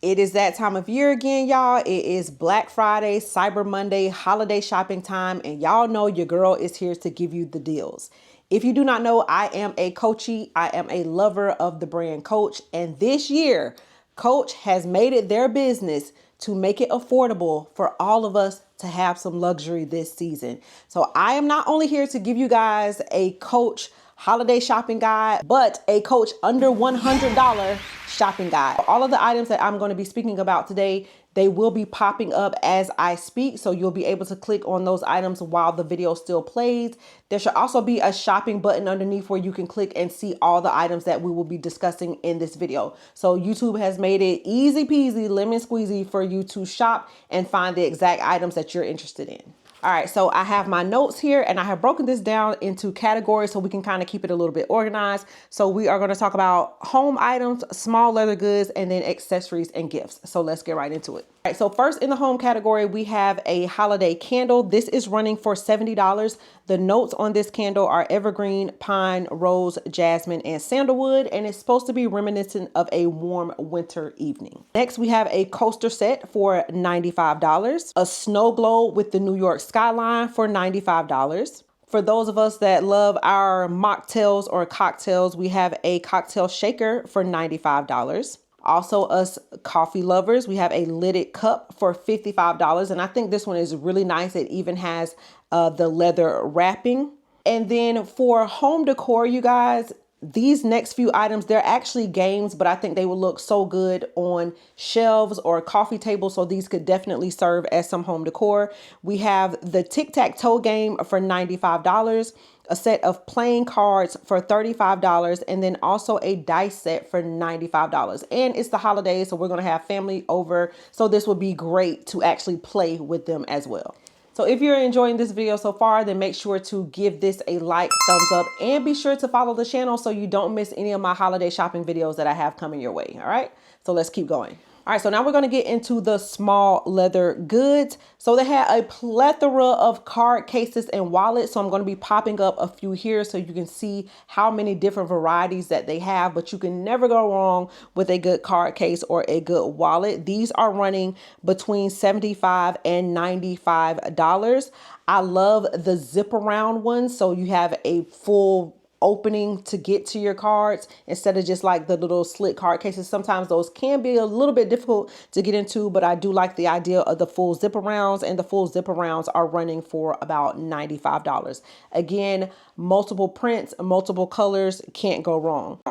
It is that time of year again, y'all. It is Black Friday, Cyber Monday, holiday shopping time, and y'all know your girl is here to give you the deals. If you do not know, I am a Coachy. I am a lover of the brand Coach, and this year, Coach has made it their business to make it affordable for all of us to have some luxury this season. So I am not only here to give you guys a Coach holiday shopping guide, but a Coach under $100 shopping guide. All of the items that I'm going to be speaking about today, they will be popping up as I speak. So you'll be able to click on those items while the video still plays. There should also be a shopping button underneath where you can click and see all the items that we will be discussing in this video. So YouTube has made it easy peasy, lemon squeezy for you to shop and find the exact items that you're interested in. All right, so I have my notes here and I have broken this down into categories so we can kind of keep it a little bit organized. So we are going to talk about home items, small leather goods, and then accessories and gifts. So let's get right into it. All right, so first in the home category, we have a holiday candle. This is running for $70. The notes on this candle are evergreen, pine, rose, jasmine, and sandalwood, and it's supposed to be reminiscent of a warm winter evening. Next, we have a coaster set for $95, a snow globe with the New York skyline for $95. For those of us that love our mocktails or cocktails, we have a cocktail shaker for $95. Also, us coffee lovers, we have a lidded cup for $55. And I think this one is really nice. It even has the leather wrapping. And then for home decor, you guys, these next few items, they're actually games, but I think they will look so good on shelves or coffee tables. So these could definitely serve as some home decor. We have the tic-tac-toe game for $95, a set of playing cards for $35, and then also a dice set for $95. And it's the holidays, so we're going to have family over. So this would be great to actually play with them as well. So if you're enjoying this video so far, then make sure to give this a like, thumbs up, and be sure to follow the channel so you don't miss any of my holiday shopping videos that I have coming your way. All right, so let's keep going. All right, so now we're going to get into the small leather goods. So they had a plethora of card cases and wallets. So I'm going to be popping up a few here so you can see how many different varieties that they have, but you can never go wrong with a good card case or a good wallet. These are running between $75 and $95. I love the zip around ones. So you have a full opening to get to your cards instead of just like the little slit card cases. Sometimes those can be a little bit difficult to get into, but I do like the idea of the full zip arounds, and the full zip arounds are running for about $95. Again, multiple prints, multiple colors, can't go wrong.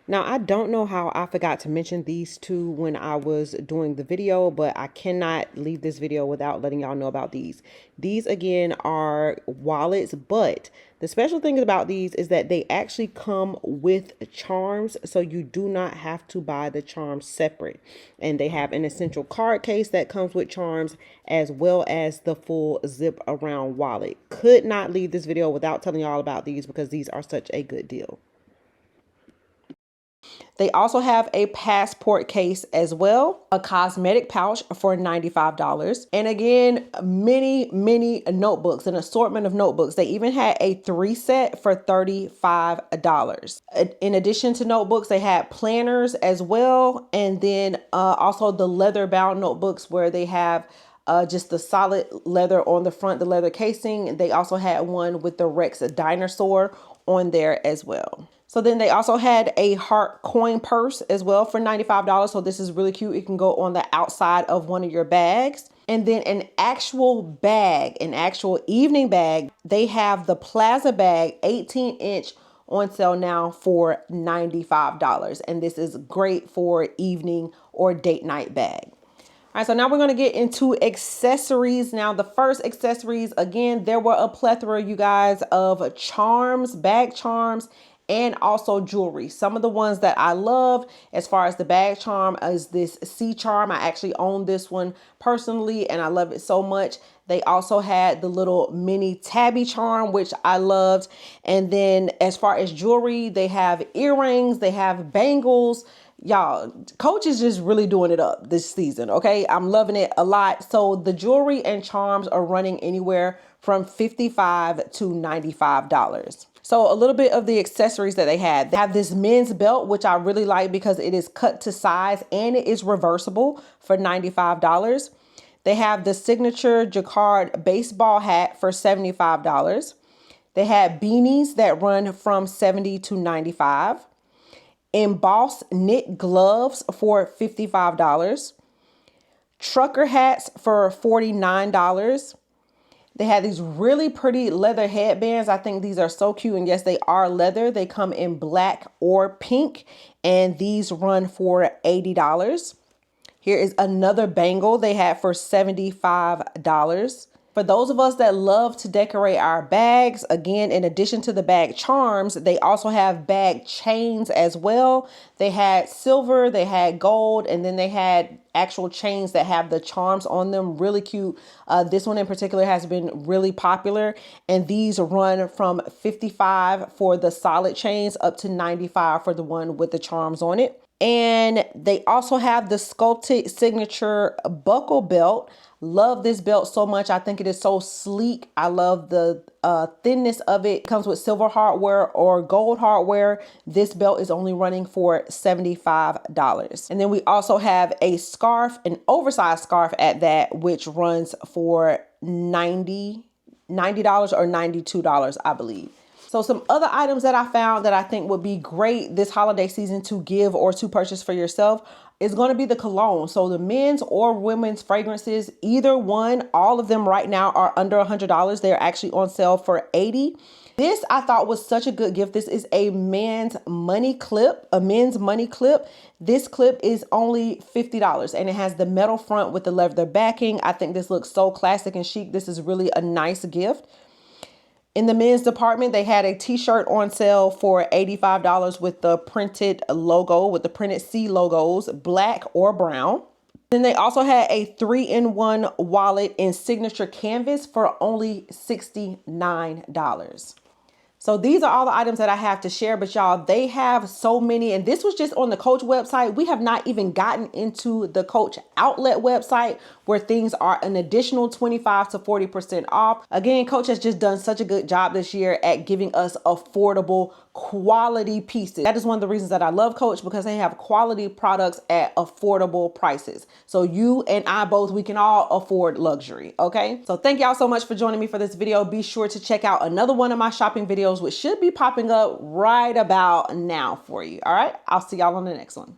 Now, I don't know how I forgot to mention these two when I was doing the video, but I cannot leave this video without letting y'all know about these. These, again, are wallets, but the special thing about these is that they actually come with charms, so you do not have to buy the charms separate. And they have an essential card case that comes with charms, as well as the full zip around wallet. Could not leave this video without telling y'all about these because these are such a good deal. They also have a passport case as well, a cosmetic pouch for $95. And again, many notebooks, an assortment of notebooks. They even had a 3 set for $35. In addition to notebooks, they had planners as well. And then also the leather bound notebooks where they have just the solid leather on the front, the leather casing. They also had one with the Rex dinosaur on there as well. So then they also had a heart coin purse as well for $95. So this is really cute. It can go on the outside of one of your bags. And then an actual bag, an actual evening bag. They have the Plaza bag 18-inch on sale now for $95. And this is great for evening or date night bag. All right, so now we're going to get into accessories. Now, the first accessories, again, there were a plethora, you guys, of charms, bag charms, and also jewelry. Some of the ones that I love as far as the bag charm is this C charm. I actually own this one personally and I love it so much. They also had the little mini tabby charm, which I loved. And then as far as jewelry, they have earrings, they have bangles. Y'all, Coach is just really doing it up this season, okay? I'm loving it a lot. So the jewelry and charms are running anywhere from $55 to $95. So a little bit of the accessories that they had. They have this men's belt, which I really like because it is cut to size and it is reversible for $95. They have the signature jacquard baseball hat for $75. They had beanies that run from $70 to $95. Embossed knit gloves for $55. Trucker hats for $49. They had these really pretty leather headbands. I think these are so cute. And yes, they are leather. They come in black or pink. And these run for $80. Here is another bangle they had for $75. For those of us that love to decorate our bags, again, in addition to the bag charms, they also have bag chains as well. They had silver, they had gold, and then they had actual chains that have the charms on them. Really cute. This one in particular has been really popular, and these run from $55 for the solid chains up to $95 for the one with the charms on it. And they also have the sculpted signature buckle belt. Love this belt so much. I think it is so sleek. I love the thinness of it. It comes with silver hardware or gold hardware. This belt is only running for $75. And then we also have a scarf, an oversized scarf at that, which runs for $90 or $92, I believe. So some other items that I found that I think would be great this holiday season to give or to purchase for yourself is going to be the cologne. So the men's or women's fragrances, either one, all of them right now are under $100. They're actually on sale for $80. This I thought was such a good gift. This is a men's money clip, This clip is only $50 and it has the metal front with the leather backing. I think this looks so classic and chic. This is really a nice gift. In the men's department, they had a t-shirt on sale for $85 with the printed logo, with the printed C logos, black or brown. Then they also had a 3-in-1 wallet in signature canvas for only $69. So these are all the items that I have to share, but y'all, they have so many, and this was just on the Coach website. We have not even gotten into the Coach outlet website where things are an additional 25 to 40% off. Again, Coach has just done such a good job this year at giving us affordable quality pieces. That is one of the reasons that I love Coach, because they have quality products at affordable prices. So you and I both, we can all afford luxury, okay? So thank y'all so much for joining me for this video. Be sure to check out another one of my shopping videos, which should be popping up right about now for you. All right, I'll see y'all on the next one.